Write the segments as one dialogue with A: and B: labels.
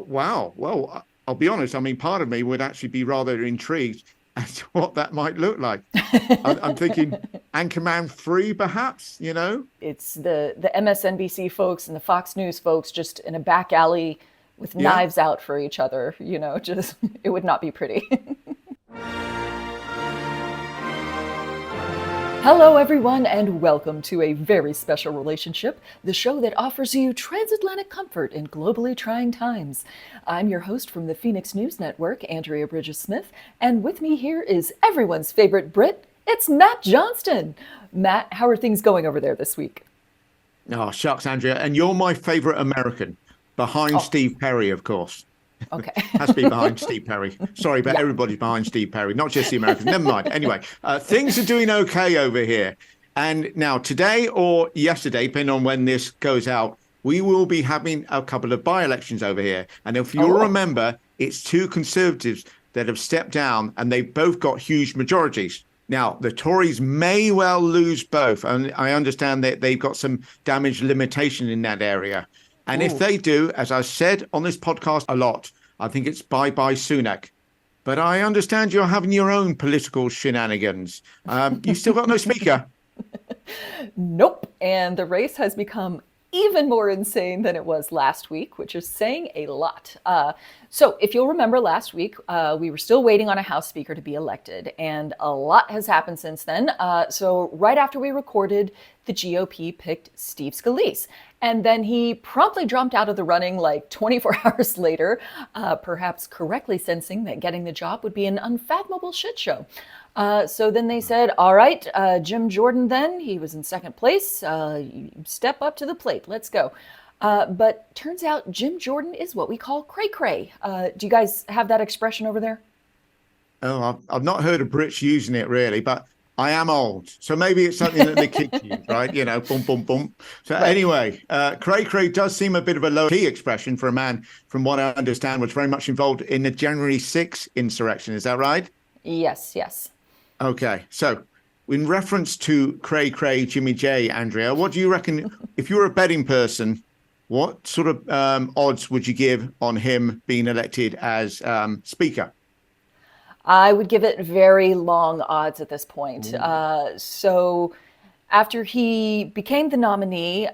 A: wow. Well, I'll be honest. I mean, part of me would actually be rather intrigued as to what that might look like. I'm thinking Anchorman 3, perhaps,
B: It's the MSNBC folks and the Fox News folks just in a back alley with
A: Yeah.
B: knives out for each other, just it would not be pretty. Hello, everyone, and welcome to A Very Special Relationship, the show that offers you transatlantic comfort in globally trying times. I'm your host from the Phoenix News Network, Andrea Bridges-Smith, and with me here is everyone's favorite Brit. It's Matt Johnston. Matt, how are things going over there this week?
A: Oh, shucks, Andrea. And you're my favorite American, behind
B: Oh,
A: Steve Perry, of course.
B: okay.
A: Has to be behind Steve Perry. Sorry, but
B: Yeah.
A: everybody's behind Steve Perry, not just the Americans. Never mind. Anyway, things are doing okay over here. And now, today or yesterday, depending on when this goes out, we will be having a couple of by-elections over here. And if you'll
B: Oh,
A: remember, it's two Conservatives that have stepped down, and they both got huge majorities. Now, the Tories may well lose both, and I understand that they've got some damage limitation in that area. And if
B: ooh.
A: they do, as I said on this podcast a lot, I think it's bye-bye Sunak. But I understand you're having your own political shenanigans. You still got no speaker.
B: Nope. And the race has become even more insane than it was last week, which is saying a lot. So if you'll remember last week, we were still waiting on a House Speaker to be elected, and a lot has happened since then. So right after we recorded, the GOP picked Steve Scalise. And then he promptly jumped out of the running like 24 hours later, perhaps correctly sensing that getting the job would be an unfathomable shit show. So then they said, all right, Jim Jordan then, he was in second place, step up to the plate, let's go. But turns out Jim Jordan is what we call cray cray. Do you guys have that expression over there?
A: Oh, I've not heard of Brits using it really, but I am old. So maybe it's something that the kids use, right? Boom, boom, boom. So
B: Right.
A: anyway, cray cray does seem a bit of a low key expression for a man, from what I understand, was very much involved in the January 6th insurrection. Is that right?
B: Yes, yes.
A: Okay, so in reference to Cray Cray Jimmy J, Andrea, what do you reckon, if you were a betting person, what sort of odds would you give on him being elected as Speaker?
B: I would give it very long odds at this point. So after he became the nominee,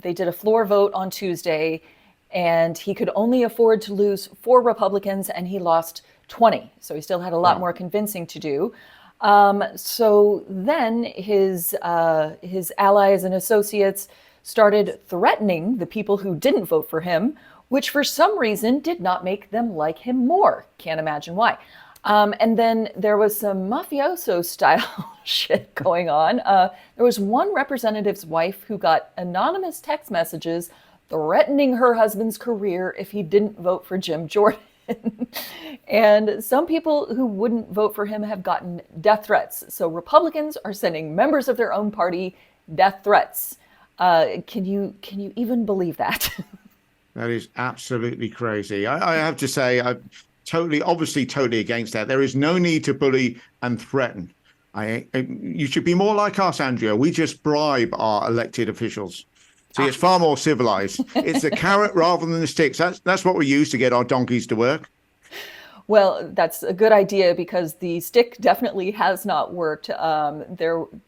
B: they did a floor vote on Tuesday, and he could only afford to lose 4 Republicans, and he lost 20. So he still had a lot
A: Wow.
B: more convincing to do. So then his allies and associates started threatening the people who didn't vote for him, which for some reason did not make them like him more. Can't imagine why. And then there was some mafioso style shit going on. There was one representative's wife who got anonymous text messages threatening her husband's career if he didn't vote for Jim Jordan. And some people who wouldn't vote for him have gotten death threats. So Republicans are sending members of their own party death threats. Can you even believe that?
A: That is absolutely crazy. I have to say, obviously totally against that. There is no need to bully and threaten. You should be more like us, Andrea. We just bribe our elected officials. See, it's far more civilized. It's the carrot rather than the sticks. That's what we use to get our donkeys to work.
B: Well, that's a good idea because the stick definitely has not worked. So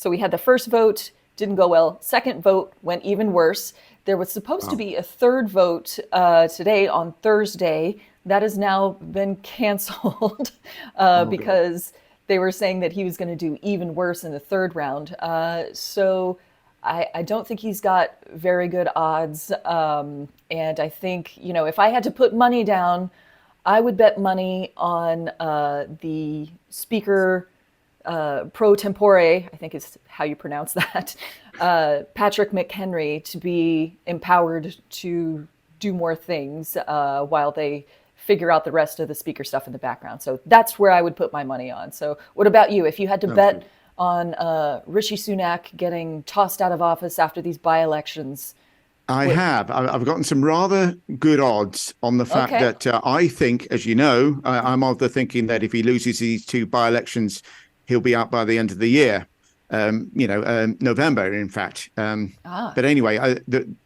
B: we had the first vote, didn't go well. Second vote went even worse. There was supposed to
A: Wow.
B: be a third vote today on Thursday. That has now been canceled
A: Oh, God.
B: because they were saying that he was going to do even worse in the third round. So I don't think he's got very good odds. And I think, if I had to put money down, I would bet money on the speaker pro tempore, I think is how you pronounce that, Patrick McHenry, to be empowered to do more things while they figure out the rest of the speaker stuff in the background. So that's where I would put my money on. So what about you? If you had to bet
A: Okay.
B: on Rishi Sunak getting tossed out of office after these by-elections,
A: I
B: what?
A: have. I've gotten some rather good odds on the fact
B: Okay.
A: that I think, as you know, I'm of the thinking that if he loses these two by-elections, he'll be out by the end of the year. November, in fact.
B: Ah,
A: But anyway,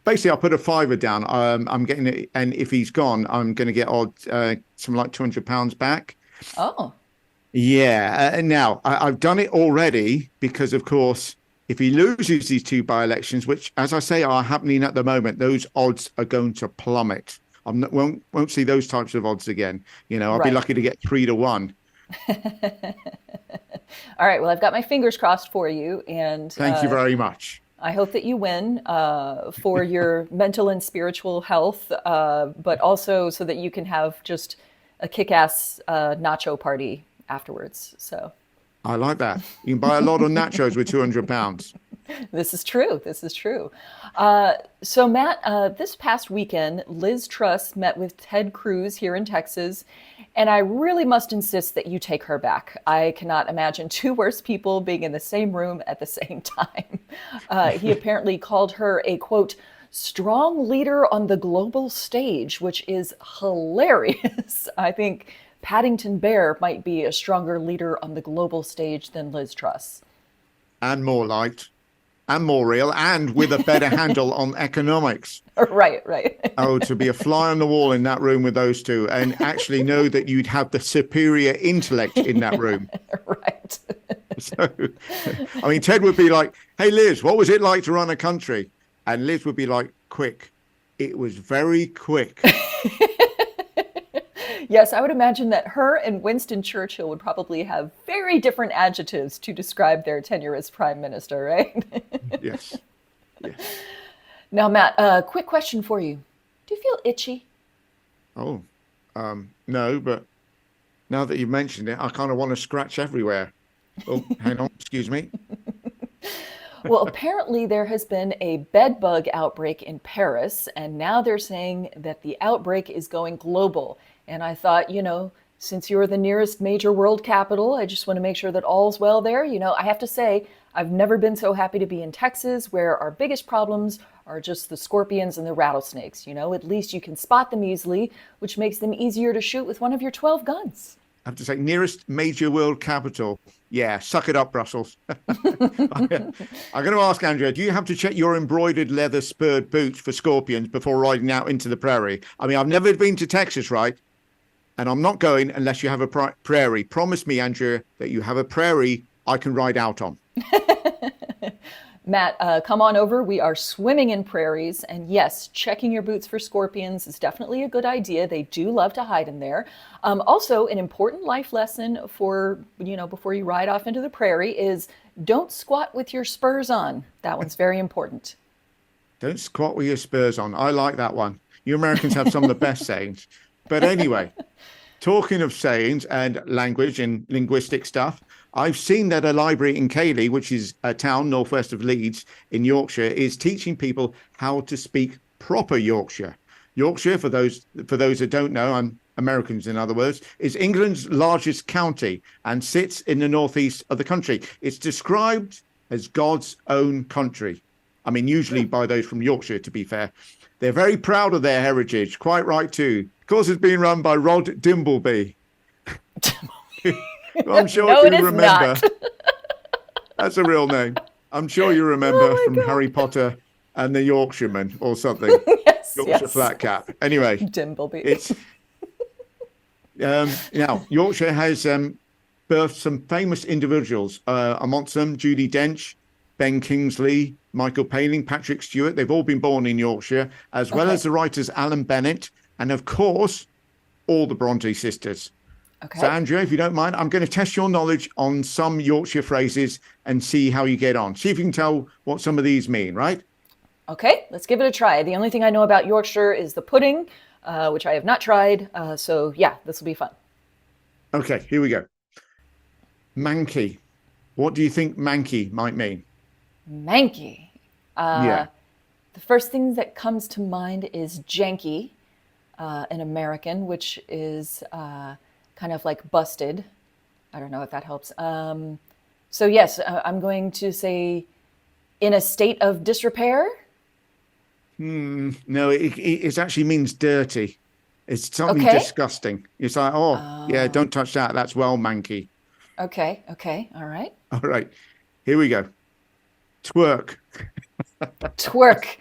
A: basically, I put a fiver down. I'm getting it, and if he's gone, I'm going to get something like £200 back.
B: oh,
A: Yeah. Now I've done it already because, of course, if he loses these two by-elections, which, as I say, are happening at the moment, those odds are going to plummet. Won't see those types of odds again. I'll be
B: right.
A: lucky to get 3-1.
B: All right. Well, I've got my fingers crossed for you, and
A: Thank you very much.
B: I hope that you win for your mental and spiritual health, but also so that you can have just a kick-ass nacho party afterwards. So
A: I like that. You can buy a lot of nachos with £200.
B: this is true. This is true. So Matt, this past weekend, Liz Truss met with Ted Cruz here in Texas, and I really must insist that you take her back. I cannot imagine two worse people being in the same room at the same time. He apparently called her a, quote, strong leader on the global stage, which is hilarious. I think Paddington Bear might be a stronger leader on the global stage than Liz Truss.
A: And more light and more real and with a better handle on economics.
B: Right, right.
A: Oh, to be a fly on the wall in that room with those two and actually know that you'd have the superior intellect in that room.
B: Right.
A: So, I mean, Ted would be like, hey, Liz, what was it like to run a country? And Liz would be like, quick. It was very quick.
B: Yes, I would imagine that her and Winston Churchill would probably have very different adjectives to describe their tenure as prime minister, right?
A: Yes. Yes.
B: Now, Matt, a quick question for you. Do you feel itchy?
A: Oh, no, but now that you've mentioned it, I kind of want to scratch everywhere. Oh, hang on, excuse me.
B: Well, apparently there has been a bed bug outbreak in Paris, and now they're saying that the outbreak is going global. And I thought, since you're the nearest major world capital, I just want to make sure that all's well there. I have to say, I've never been so happy to be in Texas, where our biggest problems are just the scorpions and the rattlesnakes. At least you can spot them easily, which makes them easier to shoot with one of your 12 guns.
A: I have to say, nearest major world capital. Yeah, suck it up, Brussels. I'm going to ask Andrea, do you have to check your embroidered leather spurred boots for scorpions before riding out into the prairie? I mean, I've never been to Texas, right? And I'm not going unless you have a prairie. Promise me, Andrea, that you have a prairie I can ride out on.
B: Matt, come on over. We are swimming in prairies. And yes, checking your boots for scorpions is definitely a good idea. They do love to hide in there. Also, an important life lesson for, before you ride off into the prairie is don't squat with your spurs on. That one's very important.
A: Don't squat with your spurs on. I like that one. You Americans have some of the best sayings. But anyway, talking of sayings and language and linguistic stuff, I've seen that a library in Cayley, which is a town northwest of Leeds in Yorkshire, is teaching people how to speak proper Yorkshire. Yorkshire, for those that don't know, I'm Americans in other words, is England's largest county and sits in the northeast of the country. It's described as God's own country. I mean, usually by those from Yorkshire, to be fair. They're very proud of their heritage, quite right too. Of course, it's being run by Rod Dimbleby. I'm sure
B: No, it
A: you
B: is
A: remember.
B: not.
A: That's a real name. I'm sure you remember from
B: God.
A: Harry Potter and the Yorkshireman or something.
B: Yes,
A: Yorkshire
B: yes.
A: flat cap. Anyway,
B: Dimbleby.
A: it's now Yorkshire has birthed some famous individuals. Amongst them, Judi Dench, Ben Kingsley, Michael Palin, Patrick Stewart. They've all been born in Yorkshire, as well as the writers Alan Bennett and, of course, all the Bronte sisters.
B: Okay.
A: So, Andrea, if you don't mind, I'm going to test your knowledge on some Yorkshire phrases and see how you get on. See if you can tell what some of these mean, right?
B: Okay, let's give it a try. The only thing I know about Yorkshire is the pudding, which I have not tried. So, yeah, this will be fun.
A: Okay, here we go. Manky. What do you think manky might mean?
B: Manky.
A: Yeah.
B: The first thing that comes to mind is janky, an American, which is kind of like busted. I don't know if that helps. So yes, I'm going to say in a state of disrepair.
A: No, it actually means dirty. It's something
B: Okay.
A: disgusting. It's like, yeah, don't touch that. That's well manky.
B: Okay, all right.
A: All right. Here we go. Twerk.
B: Twerk.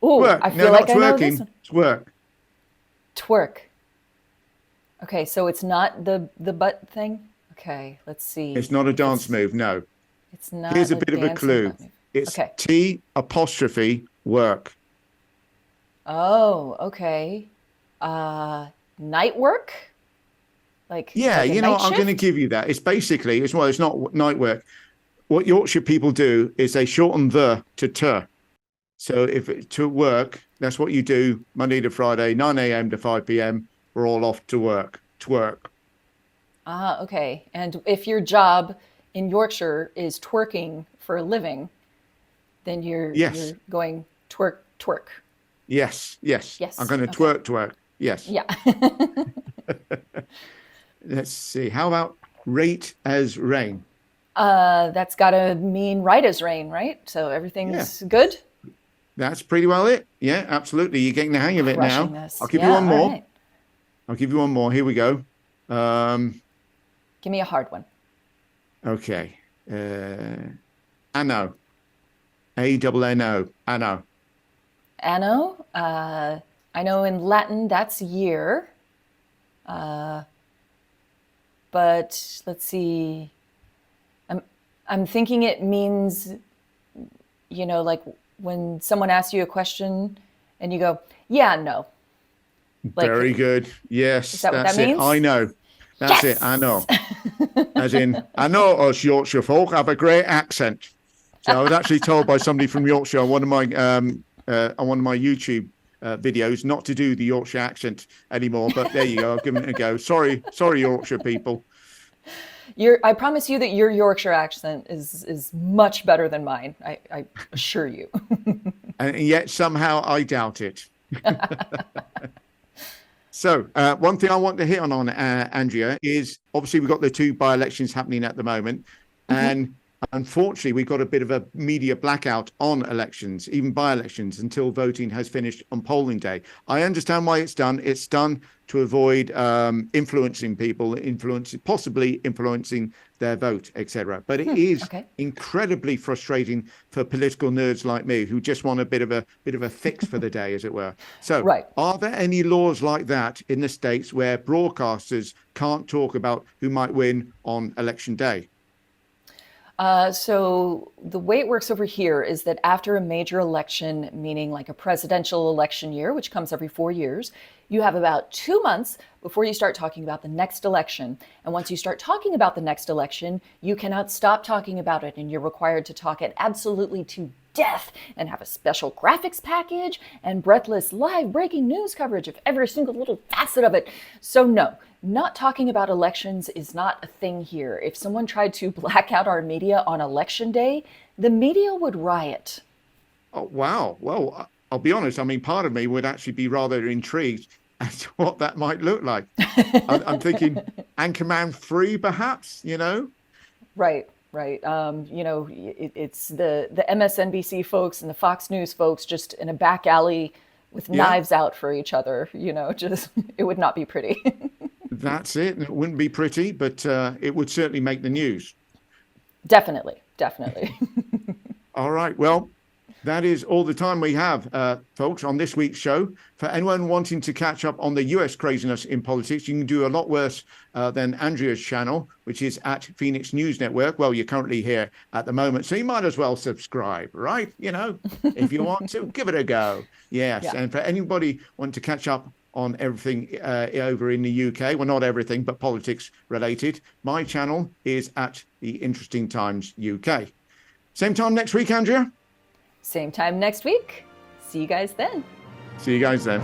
B: Ooh,
A: Twerk.
B: I
A: No,
B: feel
A: not
B: like I know this
A: twerking.
B: one.
A: Twerk.
B: Twerk. Okay, so it's not the butt thing. Okay, let's
A: It's
B: see.
A: not a
B: If
A: dance move. No.
B: it's not
A: Here's a
B: a
A: bit of a
B: dancing
A: clue.
B: butt move.
A: It's
B: Okay.
A: T apostrophe work.
B: Oh, okay. Night work?
A: Yeah,
B: Like a
A: you know,
B: night
A: I'm going to
B: shift?
A: give you that. It's basically, it's well, it's not night work. What Yorkshire people do is they shorten the to t. So if it, to work, that's what you do Monday to Friday, 9 a.m. to 5 p.m. We're all off to work. Twerk.
B: Ah, okay. And if your job in Yorkshire is twerking for a living, then
A: Yes,
B: you're going twerk twerk.
A: yes, yes. I'm
B: Yes.
A: going to
B: Okay.
A: twerk. Yes.
B: Yeah.
A: Let's see. How about rate as rain?
B: That's got to mean right as rain, right? So
A: Yeah,
B: everything's good.
A: that's pretty well it. Yeah, absolutely. You're getting the hang of it
B: Crushing
A: now.
B: this.
A: I'll give you
B: Yeah,
A: one
B: all
A: more.
B: right.
A: I'll give you one more. Here we go.
B: Give me a hard one.
A: Okay. Anno. A-double-N-O. Anno.
B: Anno. I know in Latin that's year. But let's see. I'm I'm thinking it means, like when someone asks you a question and you go, yeah, no.
A: Very
B: Like,
A: good.
B: is
A: Yes,
B: that what that
A: that's it. I
B: means?
A: know. That's it. I
B: Yes.
A: know. As in, I know us Yorkshire folk have a great accent. So I was actually told by somebody from Yorkshire on one of my YouTube videos not to do the Yorkshire accent anymore. But there you go. I'll give it a go. Sorry, Yorkshire people.
B: I promise you that your Yorkshire accent is much better than mine. I assure you.
A: And yet somehow I doubt it. So one thing I want to hit on, Andrea, is obviously we've got the two by-elections happening at the moment. And unfortunately, we've got a bit of a media blackout on elections, even by-elections, until voting has finished on polling day. I understand why it's done. It's done to avoid influencing people, possibly influencing their vote, etc. But it is
B: Okay.
A: incredibly frustrating for political nerds like me who just want a bit of a fix for the day, as it were. So,
B: Right.
A: are there any laws like that in the States where broadcasters can't talk about who might win on election day?
B: So the way it works over here is that after a major election, meaning like a presidential election year, which comes every 4 years, you have about 2 months before you start talking about the next election. And once you start talking about the next election, you cannot stop talking about it, and you're required to talk it absolutely to death and have a special graphics package and breathless live breaking news coverage of every single little facet of it. So no, not talking about elections is not a thing here. If someone tried to black out our media on election day, the media would riot.
A: Oh, wow. Well, I'll be honest. I mean, part of me would actually be rather intrigued as to what that might look like. I'm thinking Anchorman 3, perhaps,
B: Right, right. It's the MSNBC folks and the Fox News folks just in a back alley with
A: Yeah,
B: knives out for each other. Just it would not be pretty.
A: that's it. It wouldn't be pretty, but it would certainly make the news.
B: Definitely, definitely.
A: All right. Well, that is all the time we have, folks, on this week's show. For anyone wanting to catch up on the US craziness in politics, you can do a lot worse than Andrea's channel, which is at Phoenix News Network. Well, you're currently here at the moment, so you might as well subscribe, right? If you want to, give it a go. Yes.
B: Yeah.
A: And for anybody wanting to catch up on everything over in the UK, well, not everything, but politics related, my channel is at the Interesting Times UK. Same time next week, Andrea.
B: Same time next week. See you guys then.
A: See you guys then.